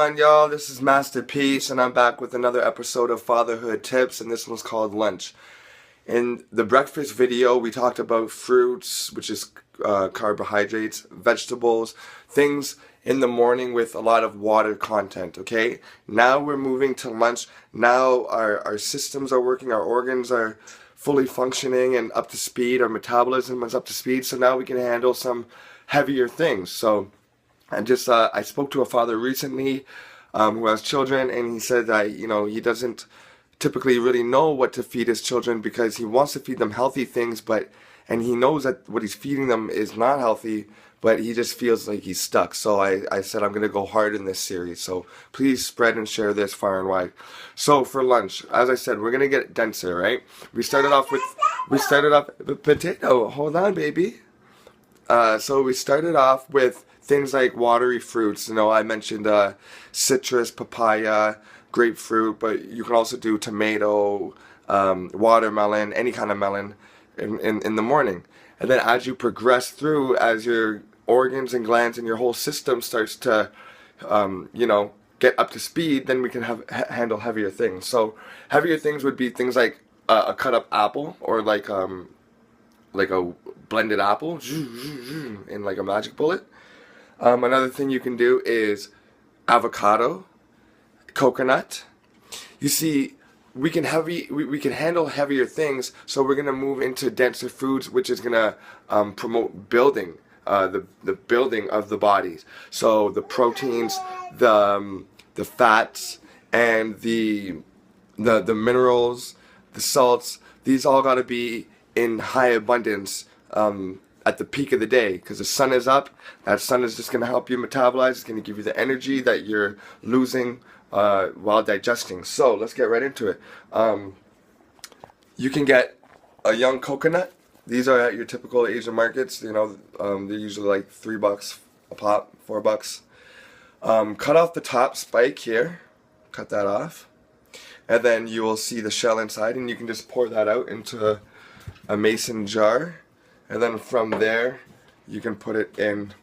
on, y'all? This is Masterpiece, and I'm back with another episode of Fatherhood Tips, and this one's called Lunch. In the breakfast video, we talked about fruits, which is carbohydrates, vegetables, things in the morning with a lot of water content, okay? Now we're moving to lunch. Now our systems are working, our organs are fully functioning and up to speed, our metabolism is up to speed, so now we can handle some heavier things. So I spoke to a father recently who has children, and he said that, he doesn't typically really know what to feed his children because he wants to feed them healthy things, and he knows that what he's feeding them is not healthy, but he just feels like he's stuck. So I said I'm going to go hard in this series. So please spread and share this far and wide. So for lunch, as I said, we're going to get denser, right? We started off with potato. Hold on, baby. So we started off with things like watery fruits. I mentioned citrus, papaya, grapefruit, but you can also do tomato, watermelon, any kind of melon in the morning. And then as you progress through, as your organs and glands and your whole system starts to, get up to speed, then we can handle heavier things. So heavier things would be things like a cut up apple, or like a blended apple in like a magic bullet. Another thing you can do is avocado, coconut. You see, we can handle heavier things, so we're gonna move into denser foods, which is gonna promote building, the building of the bodies. So the proteins, the fats, and the minerals, the salts. These all gotta be in high abundance at the peak of the day, because the sun is up. That sun is just going to help you metabolize. It's going to give you the energy that you're losing while digesting. So let's get right into it. You can get a young coconut. These are at your typical Asian markets. They're usually like $3 a pop, $4. Cut off the top spike here. Cut that off. And then you will see the shell inside, and you can just pour that out into a mason jar. And then from there, you can put it in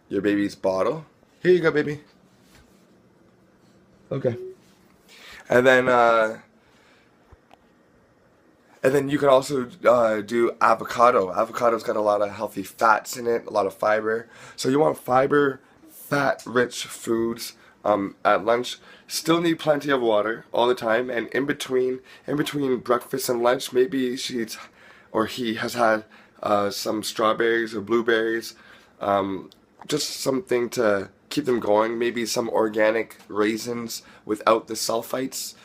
your baby's bottle. Here you go, baby. Okay. And then you can also do avocado. Avocado's got a lot of healthy fats in it, a lot of fiber. So you want fiber, fat-rich foods at lunch. Still need plenty of water all the time. And in between breakfast and lunch, maybe he has had some strawberries or blueberries, just something to keep them going. Maybe some organic raisins without the sulfites,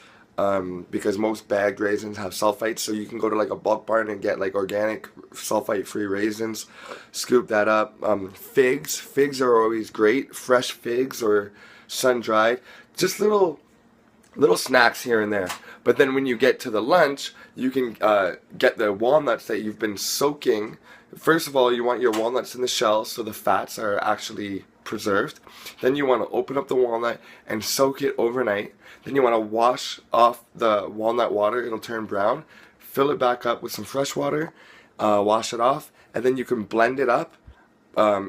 because most bagged raisins have sulfites. So you can go to like a bulk barn and get like organic sulfite-free raisins. Scoop that up. Figs are always great. Fresh figs or sun-dried. Just little snacks here and there. But then when you get to the lunch, you can get the walnuts that you've been soaking. First of all, you want your walnuts in the shell so the fats are actually preserved. Then you want to open up the walnut and soak it overnight. Then you want to wash off the walnut water. It'll turn brown. Fill it back up with some fresh water. Wash it off. And then you can blend it up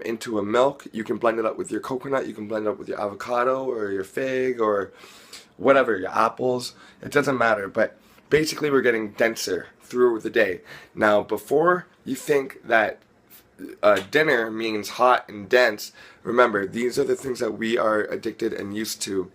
into a milk. You can blend it up with your coconut. You can blend it up with your avocado or your fig or whatever, your apples. It doesn't matter, but basically we're getting denser through the day. Now, before you think that dinner means hot and dense, remember, these are the things that we are addicted and used to.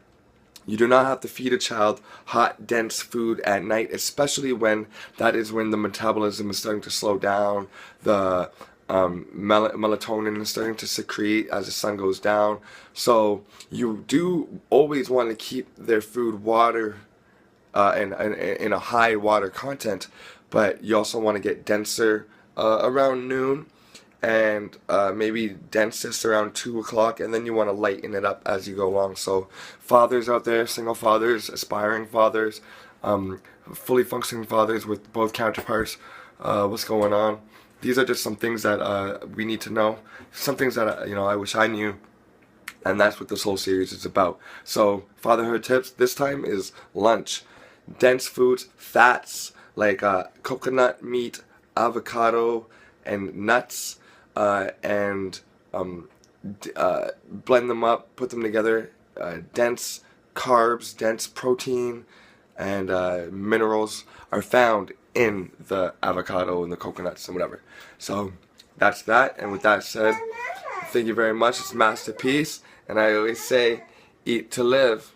You do not have to feed a child hot, dense food at night, especially when that is when the metabolism is starting to slow down, the melatonin is starting to secrete as the sun goes down. So you do always want to keep their food water in a high water content, but you also want to get denser around noon, and maybe densest around 2 o'clock, and then you want to lighten it up as you go along. So fathers out there, single fathers, aspiring fathers, fully functioning fathers with both counterparts, what's going on? These are just some things that we need to know. Some things that I wish I knew, and that's what this whole series is about. So fatherhood tips this time is lunch. Dense foods, fats like coconut meat, avocado, and nuts, and blend them up, put them together dense carbs, dense protein, and minerals are found in the avocado and the coconuts and whatever. So that's that. And with that said, thank you very much. It's Masterpiece, and I always say, eat to live.